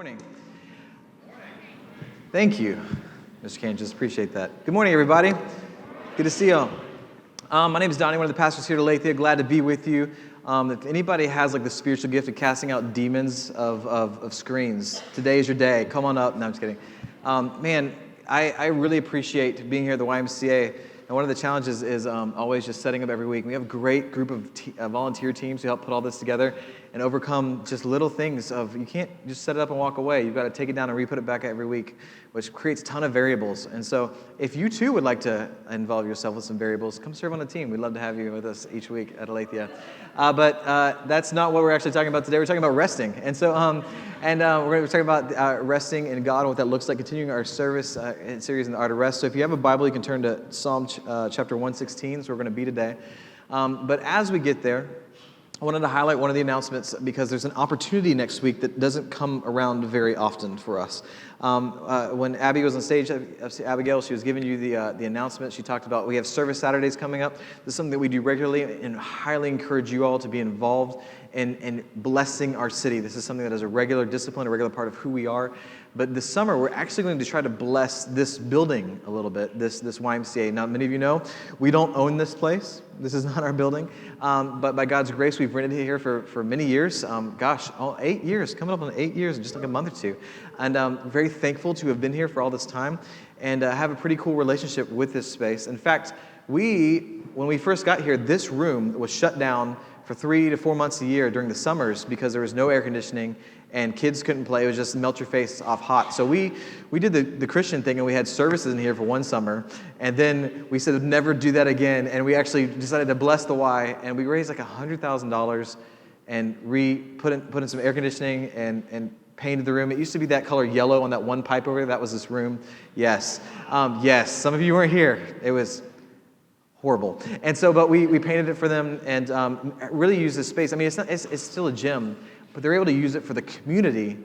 Morning. Thank you, Mr. Kansas. Appreciate that. Good morning, everybody. Good to see you all. My name is Donny, one of the pastors here at Aletheia. Glad to be with you. If anybody has like the spiritual gift of casting out demons of screens, today is your day. Come on up. No, I'm just kidding. I really appreciate being here at the YMCA. And one of the challenges is always just setting up every week. We have a great group of volunteer teams who help put all this together and overcome just little things of, you can't just set it up and walk away. You've got to take it down and re-put it back every week, which creates a ton of variables. And so if you too would like to involve yourself with some variables, come serve on a team. We'd love to have you with us each week at Aletheia. But that's not what we're actually talking about today. We're talking about resting. And so we're going to talk about resting in God and what that looks like, continuing our service series in the Art of Rest. So if you have a Bible, you can turn to Psalm chapter 116, so we're going to be today. But as we get there, I wanted to highlight one of the announcements because there's an opportunity next week that doesn't come around very often for us. When Abby was on stage, Abigail, she was giving you the announcement. She talked about we have service Saturdays coming up. This is something that we do regularly and highly encourage you all to be involved in blessing our city. This is something that is a regular discipline, a regular part of who we are. But this summer, we're actually going to try to bless this building a little bit, this YMCA. Now, many of you know, we don't own this place. This is not our building. But by God's grace, we've rented it here for many years. 8 years, coming up on 8 years in just like a month or two. And very thankful to have been here for all this time and have a pretty cool relationship with this space. In fact, when we first got here, this room was shut down for 3 to 4 months a year during the summers because there was no air conditioning and kids couldn't play. It was just melt your face off hot. So we did the Christian thing, and we had services in here for one summer, and then we said never do that again, and we actually decided to bless the Y, and we raised like $100,000 and put in some air conditioning and painted the room. It used to be that color yellow on that one pipe over there. That was this room. Yes. Yes. Some of you weren't here. It was horrible. And so, but we painted it for them and really used this space. I mean, it's still a gym, but they're able to use it for the community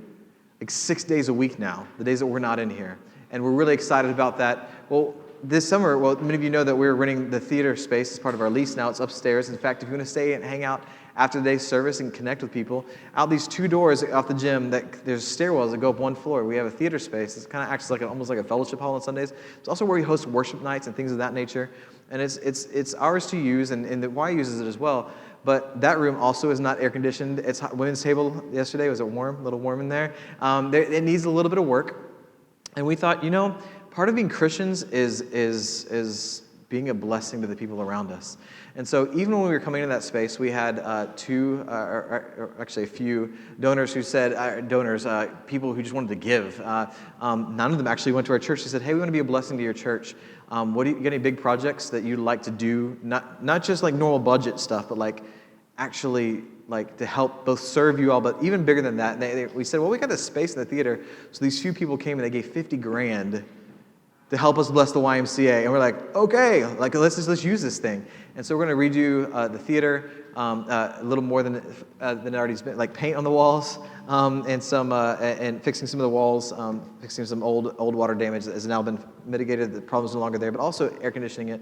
like 6 days a week now, the days that we're not in here. And we're really excited about that. Well, this summer, many of you know that we're renting the theater space as part of our lease now. It's upstairs. In fact, if you want to stay and hang out after the day's service and connect with people, out these 2 doors off the gym, there's stairwells that go up one floor. We have a theater space. It kind of acts like almost like a fellowship hall on Sundays. It's also where we host worship nights and things of that nature. And it's ours to use, and the Y uses it as well. But that room also is not air conditioned. It's hot. Women's table yesterday, was it warm? A little warm in there. It needs a little bit of work. And we thought, part of being Christians is being a blessing to the people around us. And so even when we were coming into that space, we had a few donors who said, people who just wanted to give. None of them actually went to our church. They said, hey, we want to be a blessing to your church. What do you got any big projects that you'd like to do? Not just like normal budget stuff, but like actually like to help both serve you all, but even bigger than that. We said, well, we got this space in the theater. So these few people came and they gave $50,000 to help us bless the YMCA. And we're like, okay, like let's use this thing. And so we're going to redo the theater a little more than it already's been, like paint on the walls and fixing some of the walls, fixing some old water damage that has now been mitigated. The problem's no longer there, but also air conditioning it.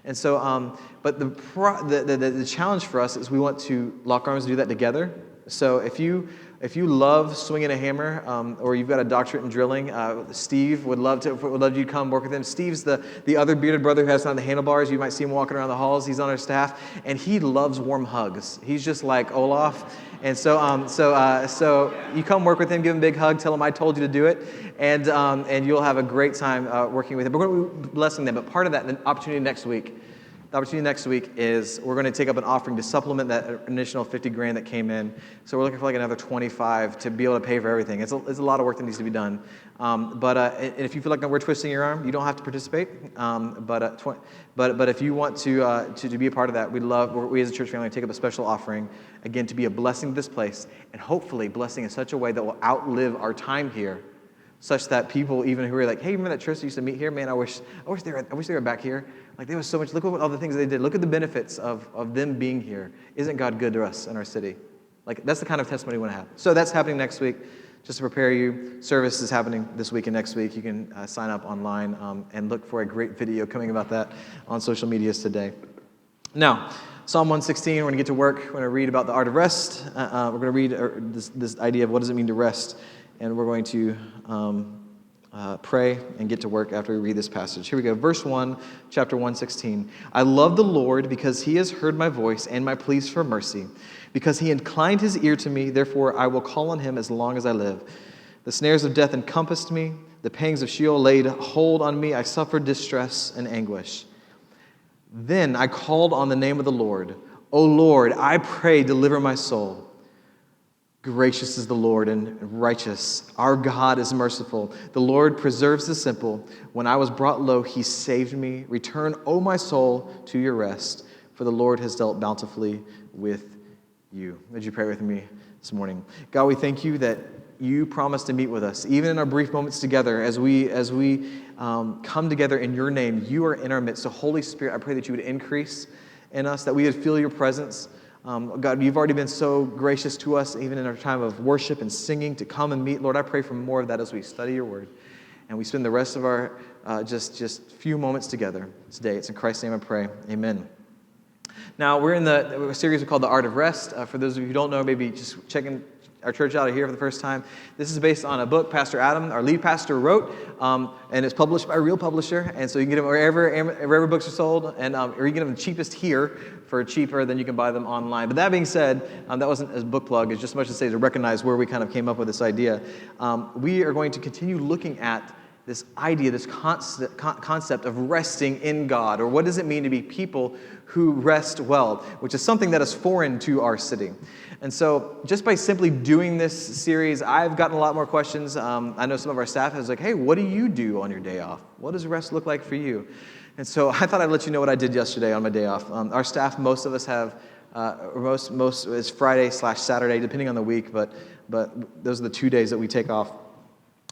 And so, but the challenge for us is we want to lock arms and do that together. So if you love swinging a hammer, or you've got a doctorate in drilling, Steve would love you to come work with him. Steve's the other bearded brother who has on the handlebars. You might see him walking around the halls. He's on our staff, and he loves warm hugs. He's just like Olaf. And so you come work with him, give him a big hug, tell him I told you to do it, and you'll have a great time working with him. We're going to be blessing them, but part of that, the opportunity next week is we're going to take up an offering to supplement that initial $50,000 that came in. So we're looking for like another 25 to be able to pay for everything. It's a lot of work that needs to be done. But if you feel like we're twisting your arm, you don't have to participate. But if you want to be a part of that, we as a church family take up a special offering, again, to be a blessing to this place, and hopefully blessing in such a way that will outlive our time here, such that people even who are like, hey, remember that church that used to meet here? Man, I wish they were back here. Like, there was so much. Look at all the things they did. Look at the benefits of them being here. Isn't God good to us in our city? Like, that's the kind of testimony we want to have. So that's happening next week. Just to prepare you, service is happening this week and next week. You can sign up online and look for a great video coming about that on social medias today. Now, Psalm 116, we're going to get to work. We're going to read about the art of rest. We're going to read this idea of what does it mean to rest and we're going to pray and get to work after we read this passage. Here we go. Verse 1, chapter 116. I love the Lord because he has heard my voice and my pleas for mercy. Because he inclined his ear to me, therefore I will call on him as long as I live. The snares of death encompassed me. The pangs of Sheol laid hold on me. I suffered distress and anguish. Then I called on the name of the Lord. O Lord, I pray, deliver my soul. Gracious is the Lord and righteous. Our God is merciful. The Lord preserves the simple. When I was brought low, he saved me. Return, O my soul, to your rest, for the Lord has dealt bountifully with you. Would you pray with me this morning? God, we thank you that you promise to meet with us, even in our brief moments together, as we come together in your name. You are in our midst. So Holy Spirit, I pray that you would increase in us, that we would feel your presence. God, you've already been so gracious to us, even in our time of worship and singing, to come and meet. Lord, I pray for more of that as we study your word. And we spend the rest of our just few moments together today. It's in Christ's name I pray. Amen. Now, we're in the series called The Art of Rest. For those of you who don't know, maybe just checking our church out here for the first time. This is based on a book Pastor Adam, our lead pastor, wrote, and it's published by a real publisher. And so you can get them wherever books are sold, and or you can get them the cheapest here for cheaper than you can buy them online. But that being said, that wasn't a book plug. It's just much to say to recognize where we kind of came up with this idea. We are going to continue looking at this idea, this concept of resting in God, or what does it mean to be people who rest well, which is something that is foreign to our city. And so just by simply doing this series, I've gotten a lot more questions. I know some of our staff is like, hey, what do you do on your day off? What does rest look like for you? And so I thought I'd let you know what I did yesterday on my day off. Our staff, most of us have, most is Friday/Saturday, depending on the week, but those are the 2 days that we take off.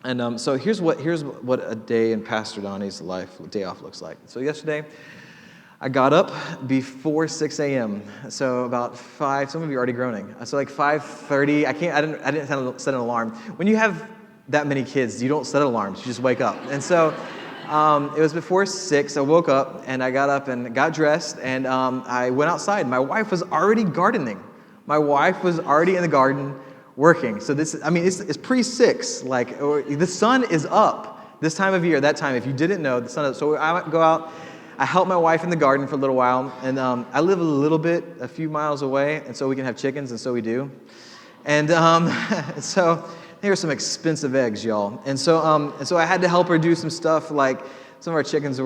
And so here's what a day in Pastor Donny's life, day off looks like. So yesterday, I got up before 6 a.m. So about 5. Some of you are already groaning. So like 5:30. I didn't set an alarm. When you have that many kids, you don't set alarms. You just wake up. And so it was before 6. I woke up and I got up and got dressed and I went outside. My wife was already gardening. My wife was already in the garden working. So it's pre-6. Like the sun is up this time of year. That time, if you didn't know, the sun is up. So I go out. I help my wife in the garden for a little while, and I live a few miles away, and so we can have chickens, and so we do. And so there are some expensive eggs, y'all. And so I had to help her do some stuff, like some of our chickens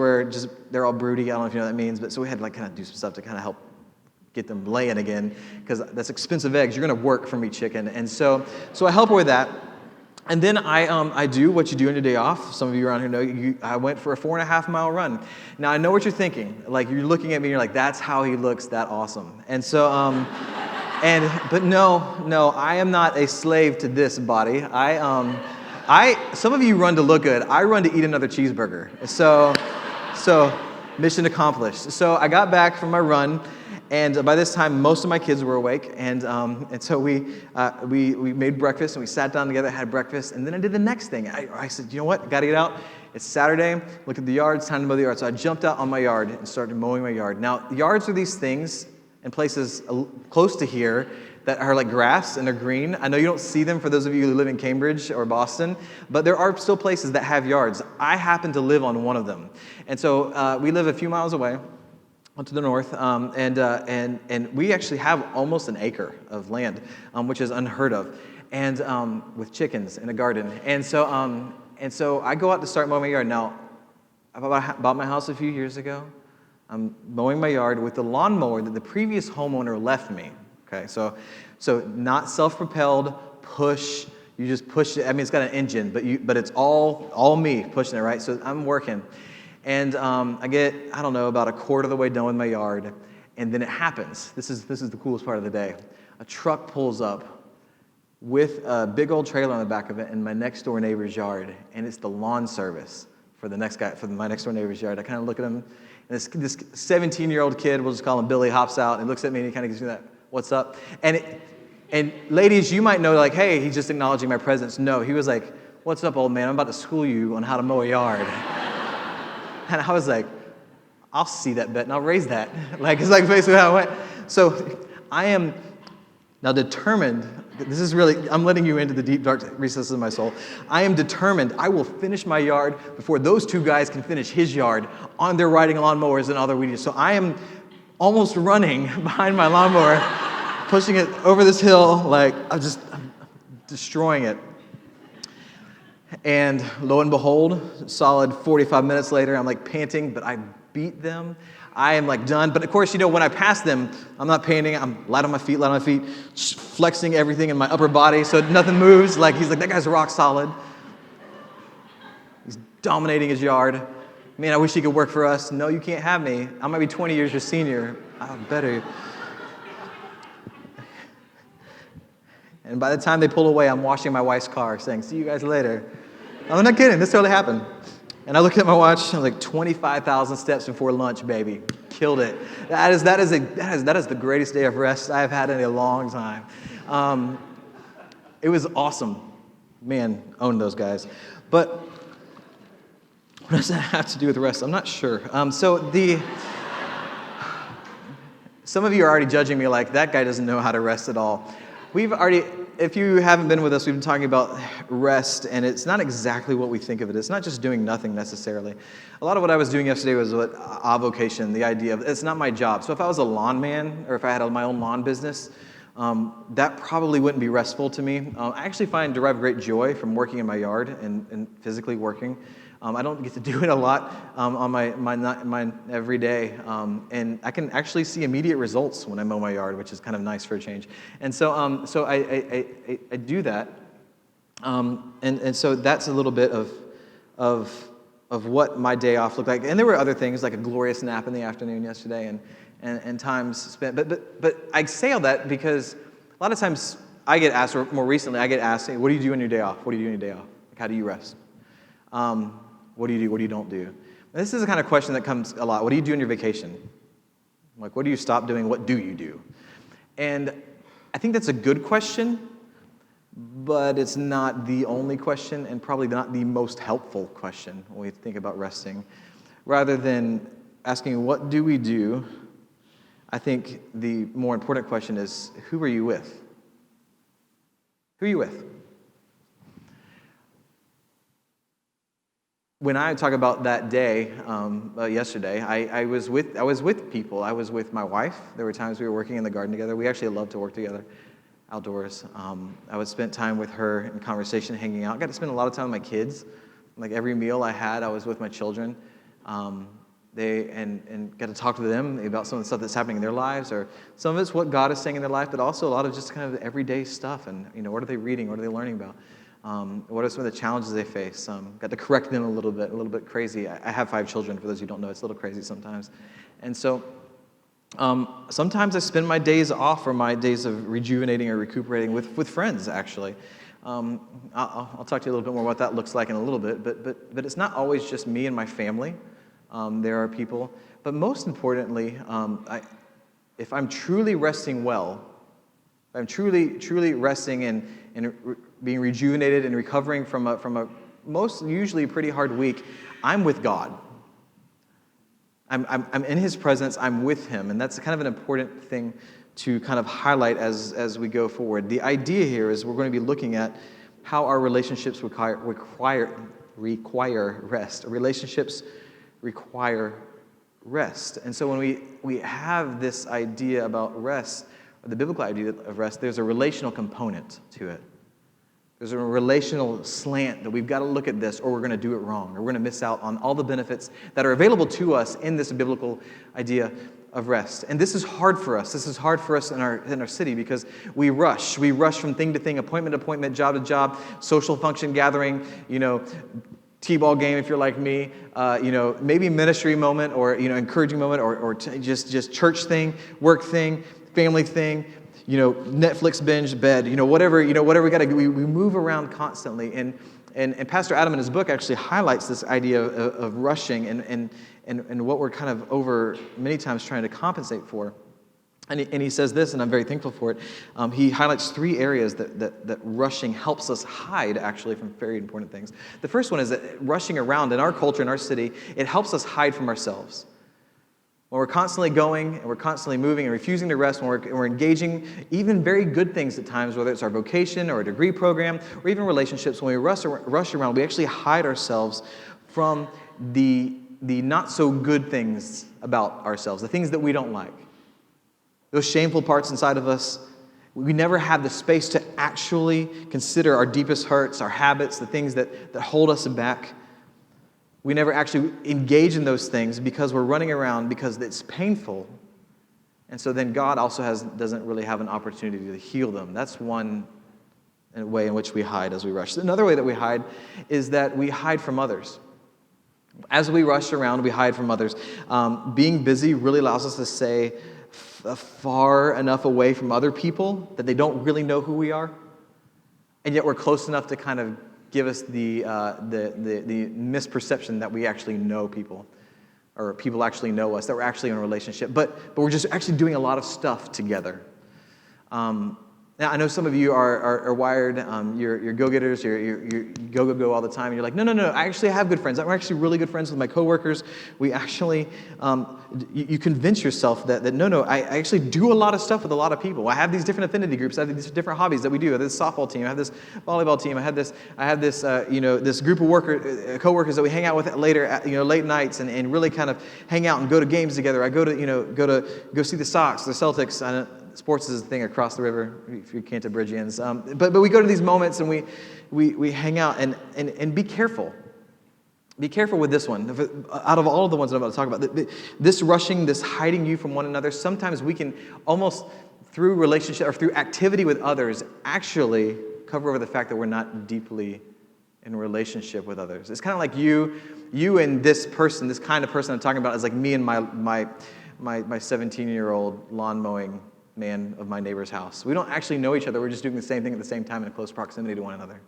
they're all broody. I don't know if you know what that means, but so we had to like kind of do some stuff to kind of help get them laying again, because that's expensive eggs. You're going to work for me, chicken. And so I help her with that. And then I do what you do on your day off. Some of you around here know I went for a 4.5-mile run. Now, I know what you're thinking. Like, you're looking at me and you're like, that's how he looks that awesome. And so, but no, I am not a slave to this body. Some of you run to look good. I run to eat another cheeseburger. So mission accomplished. So I got back from my run. And by this time, most of my kids were awake, and so we made breakfast, and we sat down together, had breakfast, and then I did the next thing. I said, you know what, got to get out. It's Saturday, look at the yard, it's time to mow the yard. So I jumped out on my yard and started mowing my yard. Now, yards are these things in places close to here that are like grass and they're green. I know you don't see them for those of you who live in Cambridge or Boston, but there are still places that have yards. I happen to live on one of them. And so we live a few miles away, to the north, and we actually have almost an acre of land, which is unheard of, and with chickens in a garden. And so I go out to start mowing my yard. Now, I bought my house a few years ago. I'm mowing my yard with the lawnmower that the previous homeowner left me. Okay, so not self-propelled, push. You just push it. I mean, it's got an engine, but it's all me pushing it, right? So I'm working. And I get, I don't know, about a quarter of the way done with my yard, and then it happens. This is the coolest part of the day. A truck pulls up with a big old trailer on the back of it in my next door neighbor's yard, and it's the lawn service for my next door neighbor's yard. I kind of look at him, and this 17-year-old kid, we'll just call him Billy, hops out and looks at me, and he kind of gives me that, "What's up?" And ladies, you might know, like, hey, he's just acknowledging my presence. No, he was like, "What's up, old man? I'm about to school you on how to mow a yard." And I was like, I'll see that bet and I'll raise that. It's like basically how it went. So I am Now determined, this is really, I'm letting you into the deep, dark recesses of my soul. I am determined I will finish my yard before those two guys can finish his yard on their riding lawnmowers and all their weed eaters. So I am almost running behind my lawnmower, pushing it over this hill, like I'm destroying it. And lo and behold, solid 45 minutes later, I'm like panting, but I beat them. I am like done. But of course, when I pass them, I'm not panting. I'm light on my feet, flexing everything in my upper body so nothing moves. Like he's like, that guy's rock solid. He's dominating his yard. Man, I wish he could work for us. No, you can't have me. I might be 20 years your senior. I better. And by the time they pull away, I'm washing my wife's car, saying, see you guys later. I'm not kidding. This totally happened. And I looked at my watch, and like 25,000 steps before lunch, baby. Killed it. That is the greatest day of rest I have had in a long time. It was awesome. Man, own those guys. But what does that have to do with rest? I'm not sure. Some of you are already judging me like, that guy doesn't know how to rest at all. If you haven't been with us, we've been talking about rest, and it's not exactly what we think of it. It's not just doing nothing necessarily. A lot of what I was doing yesterday was avocation, the idea of it's not my job. So if I was a lawn man, or if I had my own lawn business, that probably wouldn't be restful to me. I actually derive great joy from working in my yard and physically working. I don't get to do it a lot on my everyday, and I can actually see immediate results when I mow my yard, which is kind of nice for a change. And so I do that, and so that's a little bit of what my day off looked like. And there were other things like a glorious nap in the afternoon yesterday, and times spent. But I say all that because a lot of times I get asked, or more recently I get asked, hey, what do you do on your day off? What do you do on your day off? Like, how do you rest? What do you do? What do you don't do? And this is the kind of question that comes a lot. What do you do on your vacation? Like, what do you stop doing? What do you do? And I think that's a good question, but it's not the only question, and probably not the most helpful question when we think about resting. Rather than asking, what do we do? I think the more important question is, who are you with? Who are you with? When I talk about that day yesterday, I was with people. I was with my wife. There were times we were working in the garden together. We actually love to work together outdoors. I would spend time with her in conversation, hanging out. I got to spend a lot of time with my kids. Like every meal I had, I was with my children. And got to talk to them about some of the stuff that's happening in their lives, or some of it's what God is saying in their life, but also a lot of just kind of everyday stuff. And what are they reading? What are they learning about? What are some of the challenges they face? Got to correct them a little bit crazy. I have 5 children, for those who don't know. It's a little crazy sometimes. And so sometimes I spend my days off, or my days of rejuvenating or recuperating with friends, actually. I'll talk to you a little bit more what that looks like in a little bit, but it's not always just me and my family. There are people. But most importantly, if I'm truly resting well, if I'm truly resting and being rejuvenated and recovering from a most usually pretty hard week, I'm with God. I'm in His presence. I'm with Him, and that's kind of an important thing to kind of highlight as we go forward. The idea here is we're going to be looking at how our relationships require rest. Relationships require rest, and so when we have this idea about rest, or the biblical idea of rest, there's a relational component to it. There's a relational slant that we've got to look at this, or we're going to do it wrong, or we're going to miss out on all the benefits that are available to us in this biblical idea of rest. And this is hard for us. This is hard for us in our city because we rush. We rush from thing to thing, appointment to appointment, job to job, social function, gathering, T-ball game if you're like me, maybe ministry moment, or encouraging moment, or just church thing, work thing, family thing. Netflix binge, bed, whatever we got to do. We move around constantly. And Pastor Adam in his book actually highlights this idea of rushing and what we're kind of over many times trying to compensate for. And he says this, and I'm very thankful for it. He highlights 3 areas that rushing helps us hide, actually, from very important things. The first one is that rushing around in our culture, in our city, it helps us hide from ourselves. When we're constantly going and we're constantly moving and refusing to rest, when we're engaging even very good things at times, whether it's our vocation or a degree program or even relationships, when we rush around, we actually hide ourselves from the not so good things about ourselves, the things that we don't like. Those shameful parts inside of us, we never have the space to actually consider our deepest hurts, our habits, the things that hold us back. We never actually engage in those things because we're running around because it's painful. And so then God also doesn't really have an opportunity to heal them. That's one way in which we hide as we rush. Another way that we hide is that we hide from others. As we rush around, we hide from others. Being busy really allows us to stay far enough away from other people that they don't really know who we are. And yet we're close enough to kind of give us the misperception that we actually know people, or people actually know us, that we're actually in a relationship. But we're just actually doing a lot of stuff together. Now, I know some of you are wired, you're go-getters, you're go all the time, and you're like, no, I actually have good friends. I'm actually really good friends with my coworkers. We actually, you convince yourself that no, I actually do a lot of stuff with a lot of people. I have these different affinity groups. I have these different hobbies that we do. I have this softball team. I have this volleyball team. I have this this group of coworkers that we hang out with later, late nights and really kind of hang out and go to games together. I go to see the Sox, the Celtics. Sports is a thing across the river, if you're Cantabrigians. But we go to these moments and we hang out and be careful. Be careful with this one. Out of all of the ones that I'm about to talk about, this rushing, this hiding you from one another, sometimes we can almost, through relationship or through activity with others, actually cover over the fact that we're not deeply in relationship with others. It's kind of like you and this person, this kind of person I'm talking about is like me and my 17-year-old lawn mowing man of my neighbor's house. We don't actually know each other. We're just doing the same thing at the same time in close proximity to one another.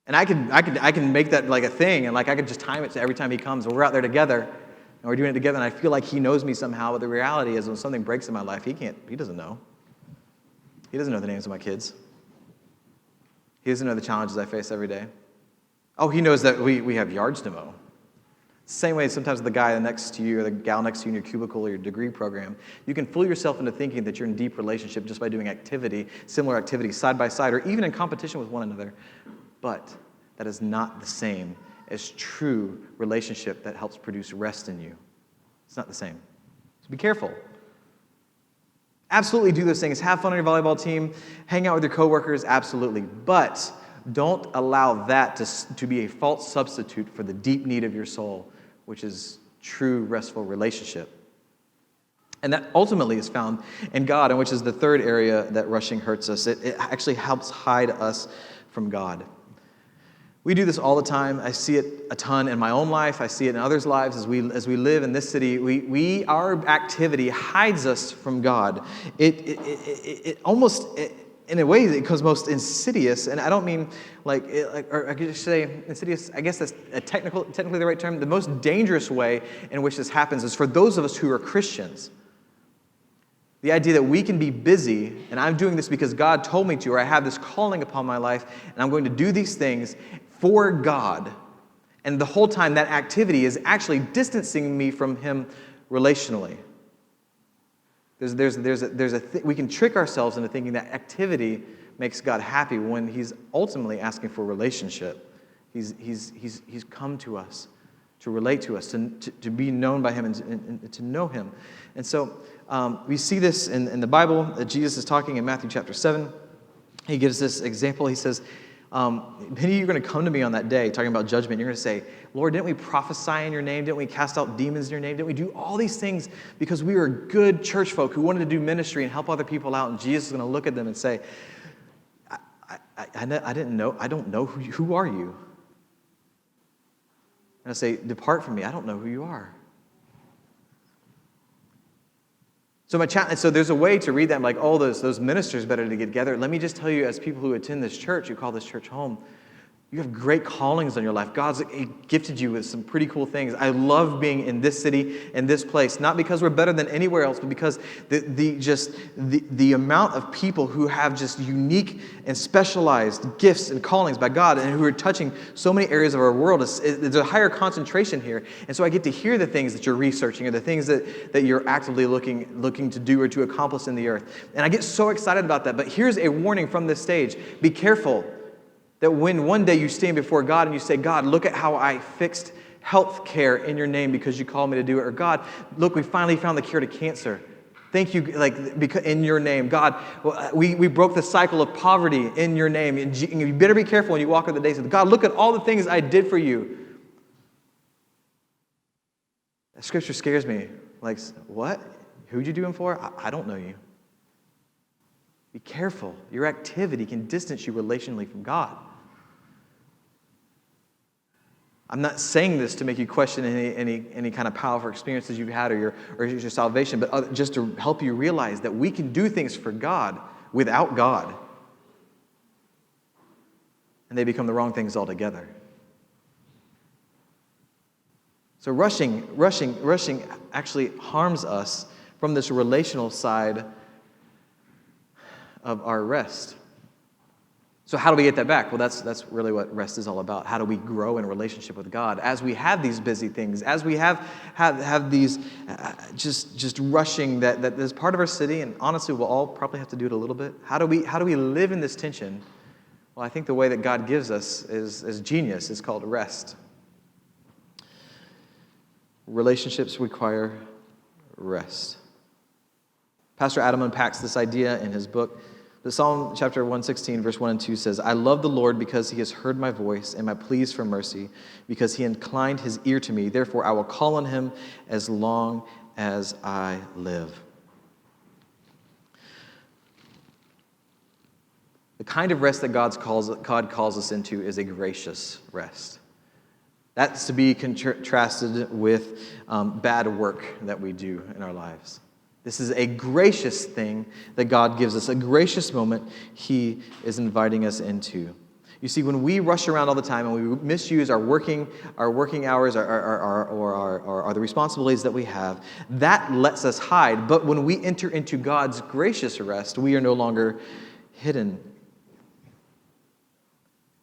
And I can make that like a thing, and like I could just time it to every time he comes, and we're out there together, and we're doing it together, and I feel like he knows me somehow, but the reality is when something breaks in my life, he doesn't know. He doesn't know the names of my kids. He doesn't know the challenges I face every day. Oh, he knows that we have yards to mow. Same way sometimes the guy next to you or the gal next to you in your cubicle or your degree program, you can fool yourself into thinking that you're in deep relationship just by doing similar activities side by side or even in competition with one another. But that is not the same as true relationship that helps produce rest in you. It's not the same. So be careful. Absolutely do those things. Have fun on your volleyball team. Hang out with your coworkers. Absolutely. But don't allow that to be a false substitute for the deep need of your soul, which is true restful relationship. And that ultimately is found in God, and which is the third area that rushing hurts us. It actually helps hide us from God. We do this all the time. I see it a ton in my own life. I see it in others' lives as we live in this city. Our activity hides us from God. It almost, in a way, it becomes most insidious. And I don't mean or I could just say insidious. I guess that's technically the right term. The most dangerous way in which this happens is for those of us who are Christians. The idea that we can be busy, and I'm doing this because God told me to, or I have this calling upon my life, and I'm going to do these things for God. And the whole time that activity is actually distancing me from Him relationally. We can trick ourselves into thinking that activity makes God happy when He's ultimately asking for relationship. He's come to us to relate to us, to be known by Him and to know Him. And so we see this in the Bible that Jesus is talking in Matthew chapter 7. He gives this example. He says, many of you are going to come to me on that day talking about judgment. You're going to say, Lord, didn't we prophesy in your name? Didn't we cast out demons in your name? Didn't we do all these things because we were good church folk who wanted to do ministry and help other people out? And Jesus is going to look at them and say, I didn't know. I don't know who are you? And I say, depart from me. I don't know who you are. So there's a way to read that like, oh, those ministers better to get together. Let me just tell you, as people who attend this church, who call this church home, You have great callings on your life. God's gifted you with some pretty cool things. I love being in this city and this place, not because we're better than anywhere else, but because the amount of people who have just unique and specialized gifts and callings by God and who are touching so many areas of our world, there's a higher concentration here. And so I get to hear the things that you're researching or the things that you're actively looking to do or to accomplish in the earth. And I get so excited about that. But here's a warning from this stage. Be careful that when one day you stand before God and you say, God, look at how I fixed health care in your name because you called me to do it. Or God, look, we finally found the cure to cancer. Thank you, because in your name. God, we broke the cycle of poverty in your name. And you better be careful when you walk on the days of God, look at all the things I did for you. That scripture scares me. Like, what? Who'd you do them for? I don't know you. Be careful. Your activity can distance you relationally from God. I'm not saying this to make you question any kind of powerful experiences you've had or your salvation, but just to help you realize that we can do things for God without God. And they become the wrong things altogether. So rushing actually harms us from this relational side of our rest. So how do we get that back? Well, that's really what rest is all about. How do we grow in relationship with God as we have these busy things, as we have these just rushing that is part of our city, and honestly, we'll all probably have to do it a little bit. How do we live in this tension? Well, I think the way that God gives us is genius. It's called rest. Relationships require rest. Pastor Adam unpacks this idea in his book. The Psalm chapter 116, verse 1 and 2 says, I love the Lord because he has heard my voice and my pleas for mercy, because he inclined his ear to me. Therefore, I will call on him as long as I live. The kind of rest that God calls us into is a gracious rest. That's to be contrasted with bad work that we do in our lives. This is a gracious thing that God gives us, a gracious moment he is inviting us into. You see, when we rush around all the time and we misuse our working hours or the responsibilities that we have, that lets us hide. But when we enter into God's gracious rest, we are no longer hidden.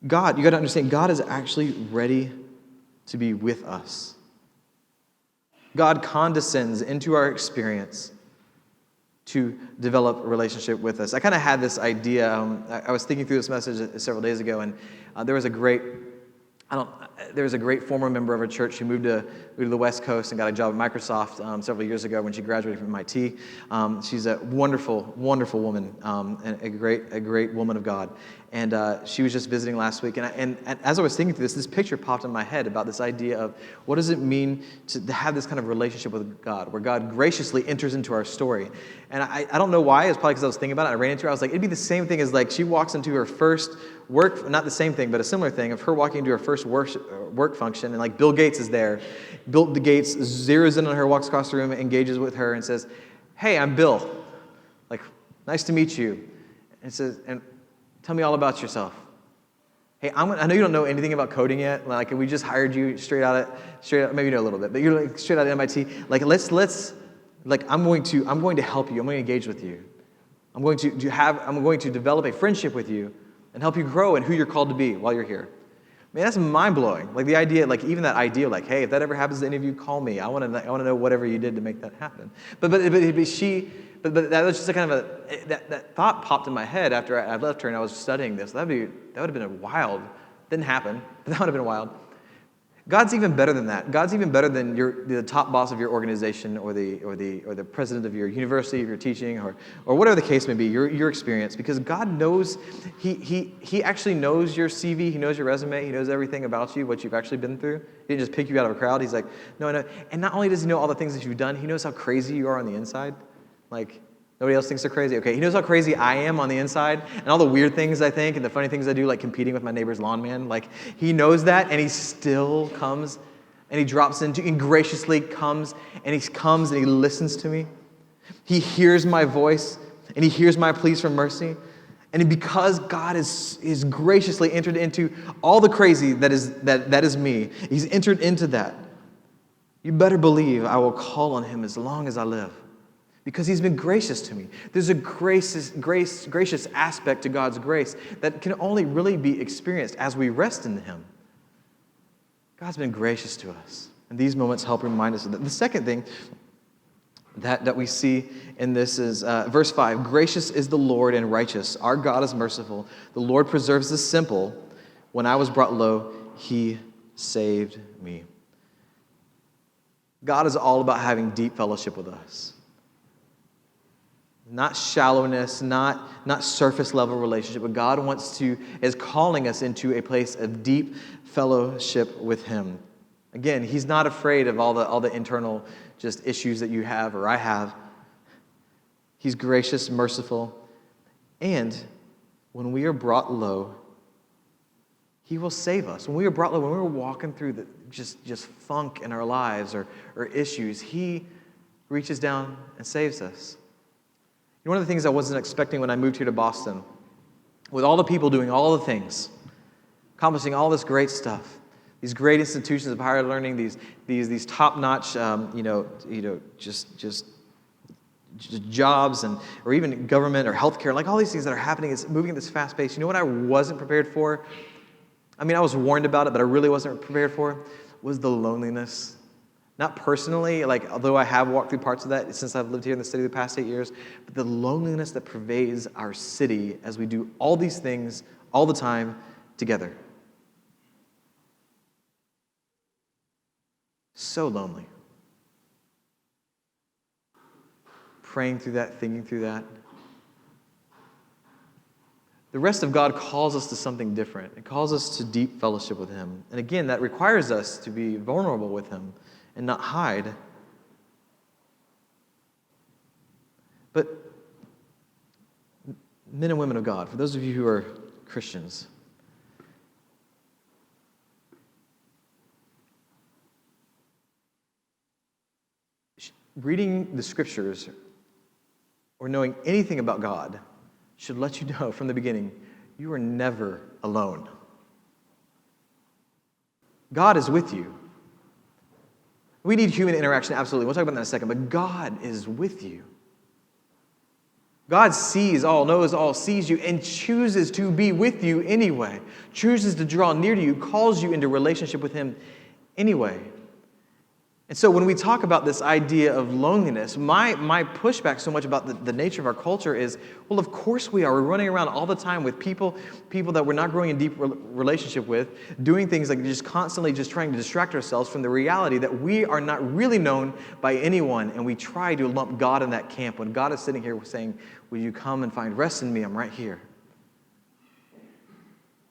God, you got to understand, God is actually ready to be with us. God condescends into our experience to develop a relationship with us. I kind of had this idea. I was thinking through this message several days ago, and there was a great former member of our church who moved to the West Coast and got a job at Microsoft several years ago when she graduated from MIT. She's a wonderful, wonderful woman and a great woman of God. And she was just visiting last week. And as I was thinking through this picture popped in my head about this idea of what does it mean to have this kind of relationship with God, where God graciously enters into our story. And I don't know why. It's probably because I was thinking about it. I ran into her. I was like, it'd be the same thing as like she walks into her first work, not the same thing, but a similar thing of her walking into her first work function, and like Bill Gates is there. Bill Gates zeroes in on her, walks across the room, engages with her, and says, "Hey, I'm Bill. Like, nice to meet you." And says, "And tell me all about yourself." "Hey, I know you don't know anything about coding yet. Like, we just hired you straight out. Maybe you know a little bit, but you're like straight out of MIT. Like, I'm going to help you. I'm going to engage with you. I'm going to develop a friendship with you and help you grow in who you're called to be while you're here." Man, that's mind-blowing. Like the idea, like even that idea, like, hey, if that ever happens to any of you, call me. I want to know whatever you did to make that happen. But that was just a kind of that thought popped in my head after I left her and I was studying this. That would have been a wild. Didn't happen, but that would have been wild. God's even better than that. God's even better than the top boss of your organization or the president of your university if you're teaching or whatever the case may be, your experience, because God knows, he actually knows your CV, he knows your resume, he knows everything about you, what you've actually been through. He didn't just pick you out of a crowd. He's like, no. And not only does he know all the things that you've done, he knows how crazy you are on the inside. Like, nobody else thinks they're crazy. Okay, he knows how crazy I am on the inside and all the weird things I think and the funny things I do, like competing with my neighbor's lawn man. Like, he knows that, and he still comes and he drops into and graciously comes and he listens to me. He hears my voice and he hears my pleas for mercy. And because God is graciously entered into all the crazy that is me, he's entered into that. You better believe I will call on him as long as I live, because he's been gracious to me. There's a gracious aspect to God's grace that can only really be experienced as we rest in him. God's been gracious to us, and these moments help remind us of that. The second thing that we see in this is verse 5. Gracious is the Lord and righteous. Our God is merciful. The Lord preserves the simple. When I was brought low, he saved me. God is all about having deep fellowship with us. Not shallowness, not surface level relationship, but God is calling us into a place of deep fellowship with him. Again, he's not afraid of all the internal just issues that you have or I have. He's gracious, merciful, and when we are brought low, he will save us. When we are brought low, when we're walking through the just funk in our lives or issues, he reaches down and saves us. One of the things I wasn't expecting when I moved here to Boston, with all the people doing all the things, accomplishing all this great stuff, these great institutions of higher learning, these top-notch, just jobs or even government or healthcare, like all these things that are happening, it's moving at this fast pace. You know what I wasn't prepared for? I mean, I was warned about it, but I really wasn't prepared for, was the loneliness. Not personally, like although I have walked through parts of that since I've lived here in the city the past 8 years, but the loneliness that pervades our city as we do all these things all the time together. So lonely. Praying through that, thinking through that. The rest of God calls us to something different. It calls us to deep fellowship with him. And again, that requires us to be vulnerable with him and not hide. But men and women of God, for those of you who are Christians, reading the scriptures or knowing anything about God should let you know from the beginning, you are never alone. God is with you. We need human interaction, absolutely. We'll talk about that in a second, but God is with you. God sees all, knows all, sees you, and chooses to be with you anyway. Chooses to draw near to you, calls you into relationship with him anyway. And so when we talk about this idea of loneliness, my pushback so much about the nature of our culture is, well, of course we are. We're running around all the time with people that we're not growing in deep relationship with, doing things like just constantly just trying to distract ourselves from the reality that we are not really known by anyone, and we try to lump God in that camp when God is sitting here saying, will you come and find rest in me? I'm right here.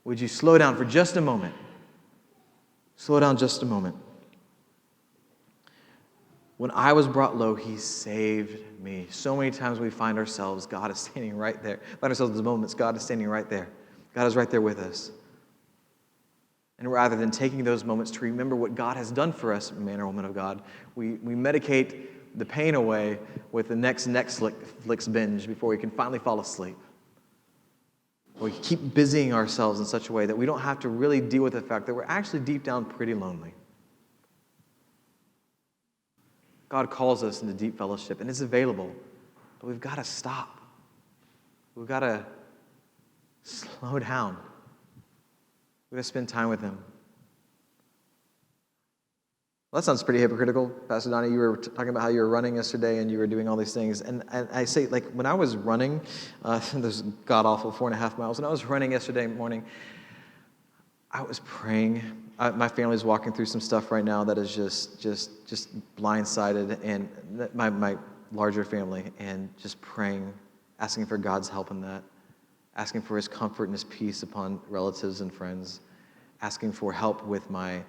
Would you slow down for just a moment? Slow down just a moment. When I was brought low, he saved me. So many times we find ourselves, God is standing right there. Find ourselves in those moments, God is standing right there. God is right there with us. And rather than taking those moments to remember what God has done for us, man or woman of God, we medicate the pain away with the next Netflix binge before we can finally fall asleep. We keep busying ourselves in such a way that we don't have to really deal with the fact that we're actually deep down pretty lonely. God calls us into deep fellowship, and it's available, but we've got to stop. We've got to slow down. We've got to spend time with him. Well, that sounds pretty hypocritical. Pastor Donny, you were talking about how you were running yesterday and you were doing all these things. And I say, like, when I was running, those god-awful 4.5 miles, when I was running yesterday morning, I was praying. My family's walking through some stuff right now that is just blindsided, and my larger family, and just praying, asking for God's help in that, asking for his comfort and his peace upon relatives and friends, asking for help with my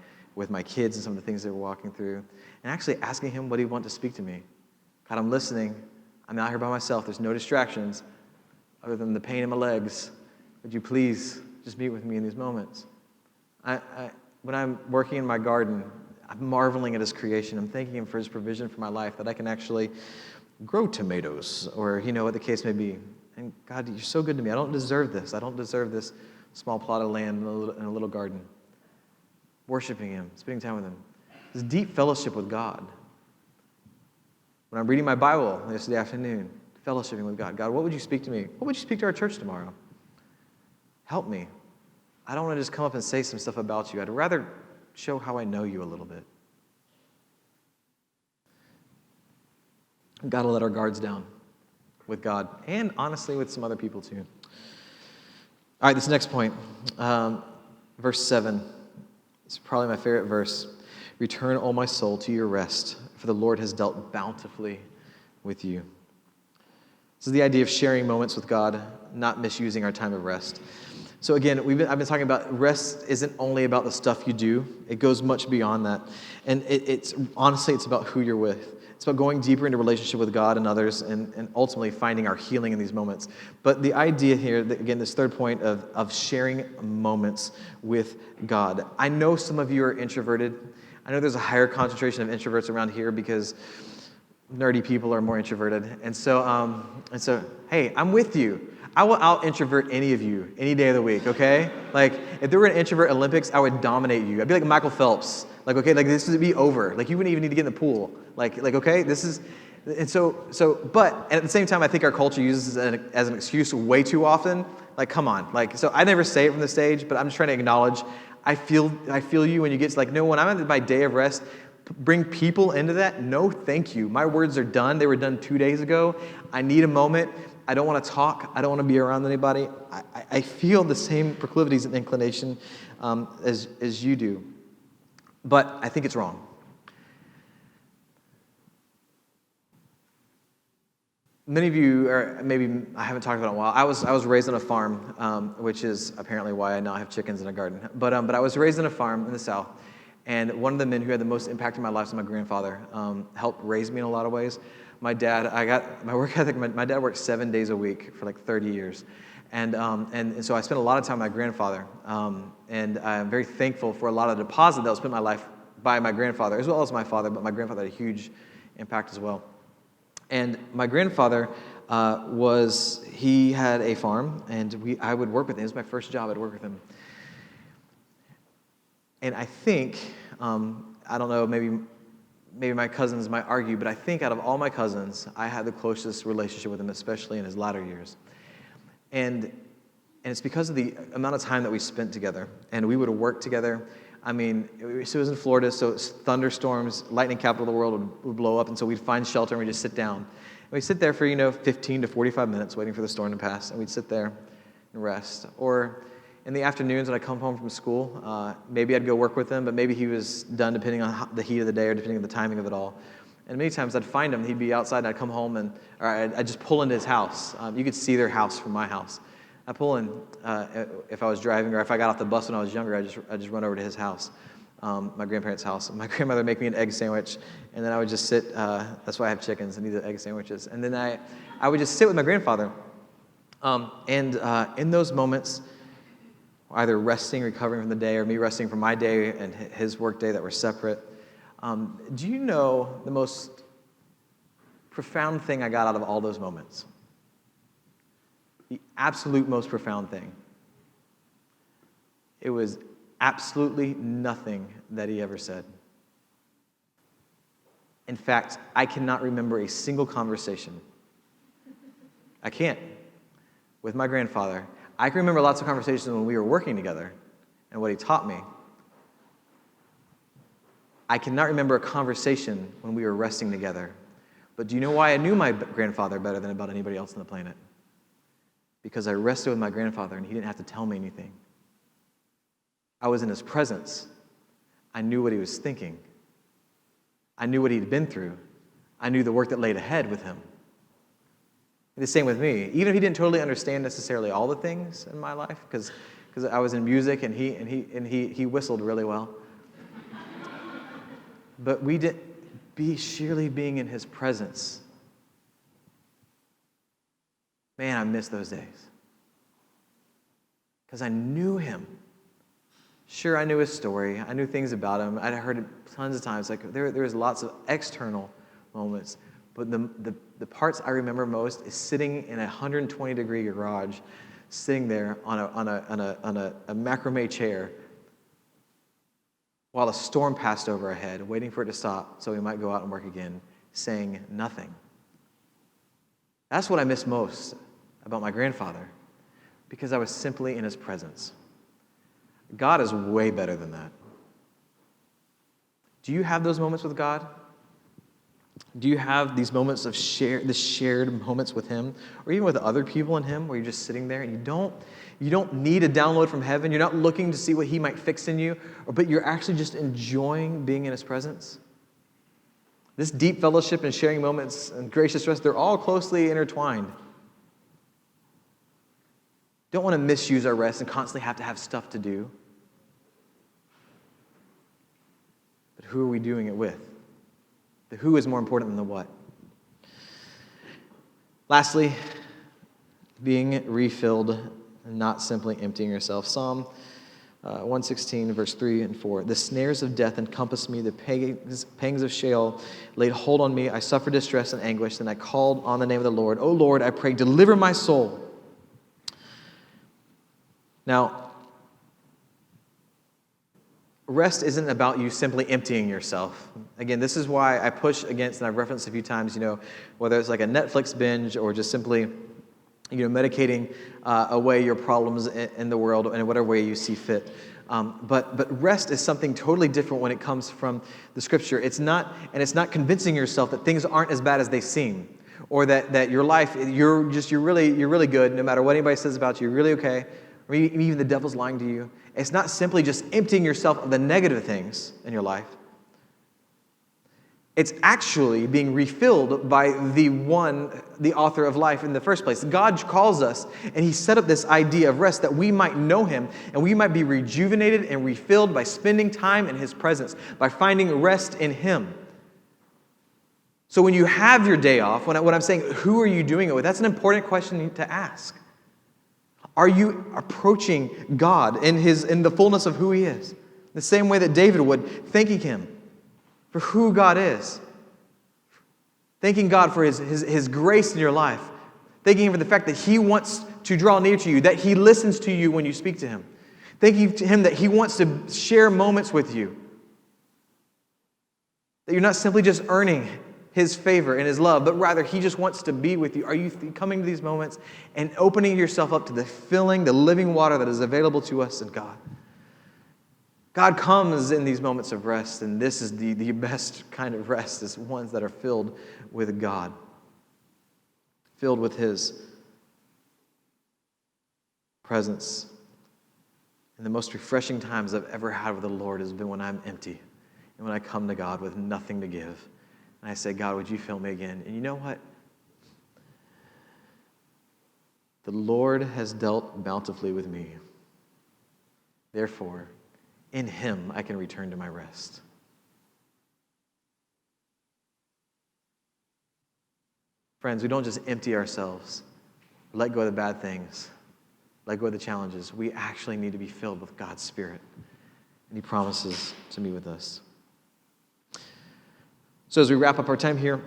kids and some of the things they were walking through, and actually asking him what he wanted to speak to me. God, I'm listening. I'm out here by myself. There's no distractions other than the pain in my legs. Would you please just meet with me in these moments? When I'm working in my garden, I'm marveling at his creation. I'm thanking him for his provision for my life, that I can actually grow tomatoes, or what the case may be. And God, you're so good to me. I don't deserve this. I don't deserve this small plot of land in a little garden. Worshiping him, spending time with him. This deep fellowship with God. When I'm reading my Bible yesterday afternoon, fellowshipping with God. God, what would you speak to me? What would you speak to our church tomorrow? Help me. I don't want to just come up and say some stuff about you. I'd rather show how I know you a little bit. We've got to let our guards down with God and honestly with some other people too. All right, this next point, verse 7. It's probably my favorite verse. Return, O my soul, to your rest, for the Lord has dealt bountifully with you. This is the idea of sharing moments with God, not misusing our time of rest. So again, I've been talking about rest isn't only about the stuff you do. It goes much beyond that. And it's honestly, it's about who you're with. It's about going deeper into relationship with God and others and ultimately finding our healing in these moments. But the idea here, again, this third point of sharing moments with God. I know some of you are introverted. I know there's a higher concentration of introverts around here because nerdy people are more introverted. And so, hey, I'm with you. I will out-introvert any of you any day of the week, okay? Like, if there were an introvert Olympics, I would dominate you. I'd be like Michael Phelps. Like, okay, like this would be over. Like, you wouldn't even need to get in the pool. Like, okay, this is, and but at the same time, I think our culture uses this as an excuse way too often. Like, come on. Like, so I never say it from the stage, but I'm just trying to acknowledge, I feel you when you get to like, no, when I'm at my day of rest, bring people into that? No, thank you. My words are done. They were done 2 days ago. I need a moment. I don't want to talk. I don't want to be around anybody. I feel the same proclivities and inclination as you do. But I think it's wrong. Many of you are, maybe I haven't talked about it in a while. I was raised on a farm, which is apparently why I now have chickens in a garden. But I was raised on a farm in the South. And one of the men who had the most impact in my life was my grandfather. Helped raise me in a lot of ways. My dad, I got my work ethic. My dad worked 7 days a week for like 30 years, and so I spent a lot of time with my grandfather. And I'm very thankful for a lot of the deposit that was put in my life by my grandfather, as well as my father. But my grandfather had a huge impact as well. And my grandfather he had a farm, and I would work with him. It was my first job. I'd work with him. And I think, I don't know, maybe my cousins might argue, but I think out of all my cousins, I had the closest relationship with him, especially in his latter years. And it's because of the amount of time that we spent together. And we would work together. I mean, it was in Florida, so thunderstorms, lightning capital of the world would blow up, and so we'd find shelter and we'd just sit down. And we'd sit there for, 15 to 45 minutes waiting for the storm to pass, and we'd sit there and rest. Or in the afternoons when I come home from school, maybe I'd go work with him, but maybe he was done depending on the heat of the day or depending on the timing of it all. And many times I'd find him, he'd be outside, and I'd come home, or I'd just pull into his house. You could see their house from my house. I'd pull in if I was driving, or if I got off the bus when I was younger, I'd just run over to his house, my grandparents' house. My grandmother would make me an egg sandwich, and then I would just sit, that's why I have chickens, and eat the egg sandwiches. And then I would just sit with my grandfather. In those moments, either resting, recovering from the day, or me resting from my day and his work day that were separate. Do you know the most profound thing I got out of all those moments? The absolute most profound thing. It was absolutely nothing that he ever said. In fact, I cannot remember a single conversation. I can't. With my grandfather. I can remember lots of conversations when we were working together and what he taught me. I cannot remember a conversation when we were resting together. But do you know why I knew my grandfather better than about anybody else on the planet? Because I rested with my grandfather and he didn't have to tell me anything. I was in his presence. I knew what he was thinking. I knew what he'd been through. I knew the work that laid ahead with him. The same with me. Even if he didn't totally understand necessarily all the things in my life, because I was in music and he whistled really well. But sheerly being in his presence. Man, I miss those days. Because I knew him. Sure, I knew his story. I knew things about him. I'd heard it tons of times. Like there was lots of external moments. But the parts I remember most is sitting in a 120-degree garage, sitting there on a macrame chair while a storm passed over our head, waiting for it to stop so we might go out and work again, saying nothing. That's what I miss most about my grandfather, because I was simply in his presence. God is way better than that. Do you have those moments with God? Do you have these moments of shared moments with him, or even with other people in him, where you're just sitting there and you don't need a download from heaven, you're not looking to see what he might fix in you, but you're actually just enjoying being in his presence? This deep fellowship and sharing moments and gracious rest, they're all closely intertwined. Don't want to misuse our rest and constantly have to have stuff to do. But who are we doing it with? The who is more important than the what. Lastly, being refilled and not simply emptying yourself. Psalm 116, verse 3 and 4. The snares of death encompassed me. The pangs of Sheol laid hold on me. I suffered distress and anguish. Then I called on the name of the Lord. O Lord, I pray, deliver my soul. Now, rest isn't about you simply emptying yourself. Again, this is why I push against, and I've referenced a few times, whether it's like a Netflix binge or just simply, medicating away your problems in the world in whatever way you see fit. But rest is something totally different when it comes from the Scripture. It's not convincing yourself that things aren't as bad as they seem, or that your life, you're really good, no matter what anybody says about you, you're really okay, or even the devil's lying to you. It's not simply just emptying yourself of the negative things in your life. It's actually being refilled by the author of life in the first place. God calls us, and he set up this idea of rest that we might know him, and we might be rejuvenated and refilled by spending time in his presence, by finding rest in him. So when you have your day off, when I'm saying, who are you doing it with? That's an important question to ask. Are you approaching God in the fullness of who he is? The same way that David would, thanking him for who God is. Thanking God for his grace in your life. Thanking him for the fact that he wants to draw near to you, that he listens to you when you speak to him. Thanking him that he wants to share moments with you. That you're not simply just earning his favor and his love, but rather he just wants to be with you. Are you coming to these moments and opening yourself up to the living water that is available to us in God? God comes in these moments of rest, and this is the best kind of rest, is ones that are filled with God, filled with his presence. And the most refreshing times I've ever had with the Lord has been when I'm empty and when I come to God with nothing to give. And I say, God, would you fill me again? And you know what? The Lord has dealt bountifully with me. Therefore, in him I can return to my rest. Friends, we don't just empty ourselves, let go of the bad things, let go of the challenges. We actually need to be filled with God's Spirit. And he promises to be with us. So as we wrap up our time here,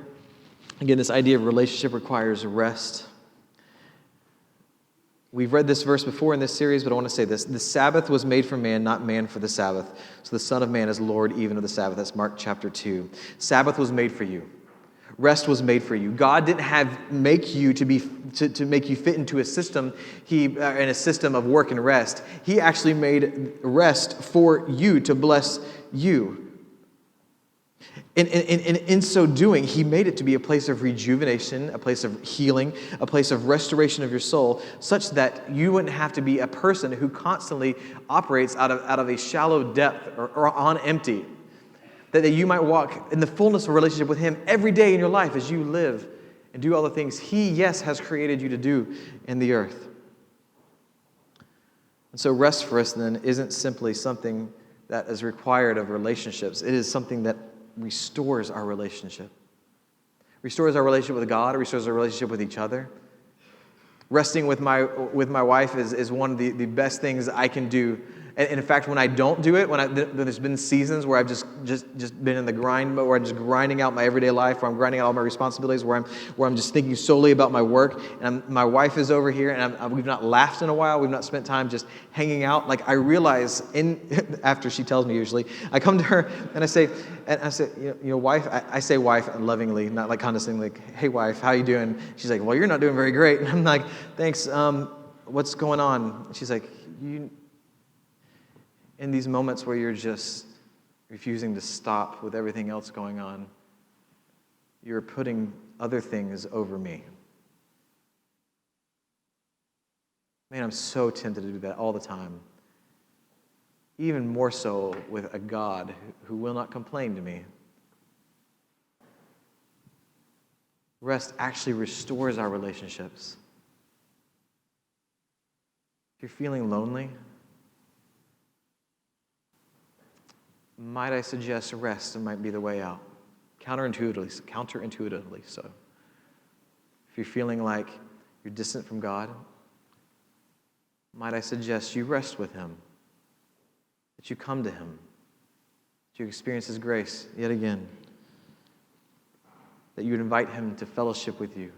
again, this idea of relationship requires rest. We've read this verse before in this series, but I want to say this. The Sabbath was made for man, not man for the Sabbath. So the Son of Man is Lord even of the Sabbath. That's Mark chapter 2. Sabbath was made for you. Rest was made for you. God didn't make you to make you fit into a system, in a system of work and rest. He actually made rest for you, to bless you. In so doing, he made it to be a place of rejuvenation, a place of healing, a place of restoration of your soul, such that you wouldn't have to be a person who constantly operates out of a shallow depth or on empty. That you might walk in the fullness of a relationship with him every day in your life as you live and do all the things he, yes, has created you to do in the earth. And so rest for us then isn't simply something that is required of relationships. It is something that restores our relationship. Restores our relationship with God, restores our relationship with each other. Resting with my wife is one of the best things I can do And in fact, when I don't do it, there's been seasons where I've just been in the grind, where I'm just grinding out my everyday life, where I'm grinding out all my responsibilities, where I'm just thinking solely about my work, and my wife is over here, and we've not laughed in a while, we've not spent time just hanging out. Like, I realize after she tells me usually, I come to her and I say, wife, I say wife lovingly, not like condescendingly, like, hey wife, how you doing? She's like, well, you're not doing very great. And I'm like, thanks, what's going on? She's like, in these moments where you're just refusing to stop with everything else going on, you're putting other things over me. Man, I'm so tempted to do that all the time. Even more so with a God who will not complain to me. Rest actually restores our relationships. If you're feeling lonely, might I suggest rest might be the way out? Counterintuitively so. If you're feeling like you're distant from God, might I suggest you rest with Him, that you come to Him, that you experience His grace yet again, that you would invite Him to fellowship with you,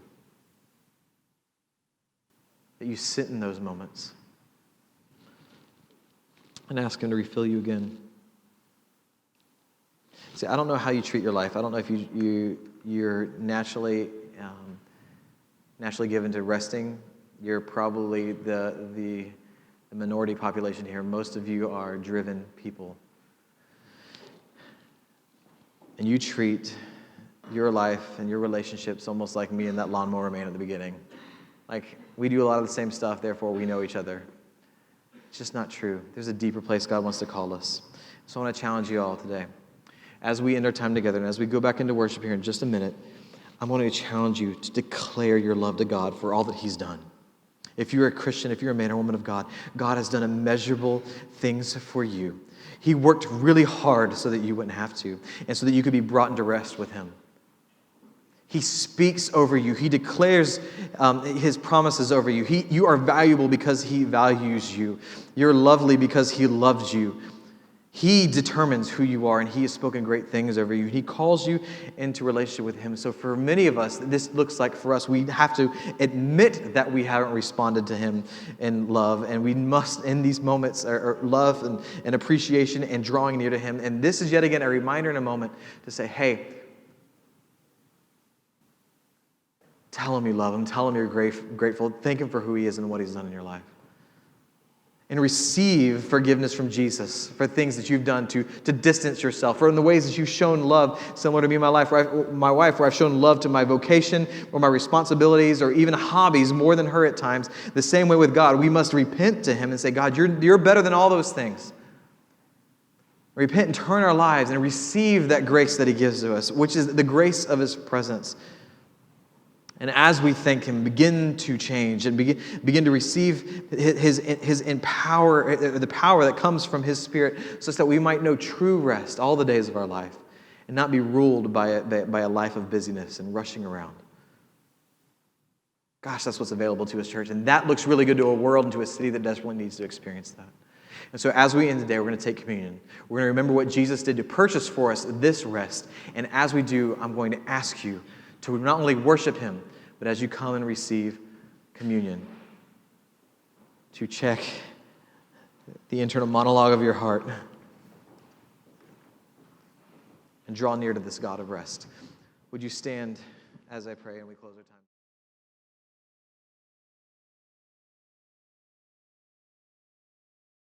that you sit in those moments and ask Him to refill you again. See, I don't know how you treat your life. I don't know if you're naturally given to resting. You're probably the minority population here. Most of you are driven people. And you treat your life and your relationships almost like me and that lawnmower man at the beginning. Like, we do a lot of the same stuff, therefore we know each other. It's just not true. There's a deeper place God wants to call us. So I want to challenge you all today. As we end our time together and as we go back into worship here in just a minute, I'm going to challenge you to declare your love to God for all that He's done. If you're a Christian, if you're a man or woman of God, God has done immeasurable things for you. He worked really hard so that you wouldn't have to, and so that you could be brought into rest with Him. He speaks over you. He declares His promises over you. You are valuable because He values you. You're lovely because He loves you. He determines who you are, and He has spoken great things over you. He calls you into relationship with Him. So for many of us, this looks like for us, we have to admit that we haven't responded to Him in love, and we must, in these moments, or love and appreciation and drawing near to Him. And this is yet again a reminder in a moment to say, hey, tell Him you love Him. Tell Him you're grateful. Thank Him for who He is and what He's done in your life. And receive forgiveness from Jesus for things that you've done to distance yourself, or in the ways that you've shown love, similar to me and my wife, where I've shown love to my vocation or my responsibilities or even hobbies more than her at times. The same way with God, we must repent to Him and say, God, you're better than all those things. Repent and turn our lives and receive that grace that He gives to us, which is the grace of His presence. And as we thank Him, begin to change and begin to receive His power, the power that comes from His Spirit, so that we might know true rest all the days of our life and not be ruled by a life of busyness and rushing around. Gosh, that's what's available to us, church. And that looks really good to a world and to a city that desperately needs to experience that. And so as we end today, we're going to take communion. We're going to remember what Jesus did to purchase for us this rest. And as we do, I'm going to ask you to not only worship Him, but as you come and receive communion, to check the internal monologue of your heart and draw near to this God of rest. Would you stand as I pray and we close our time?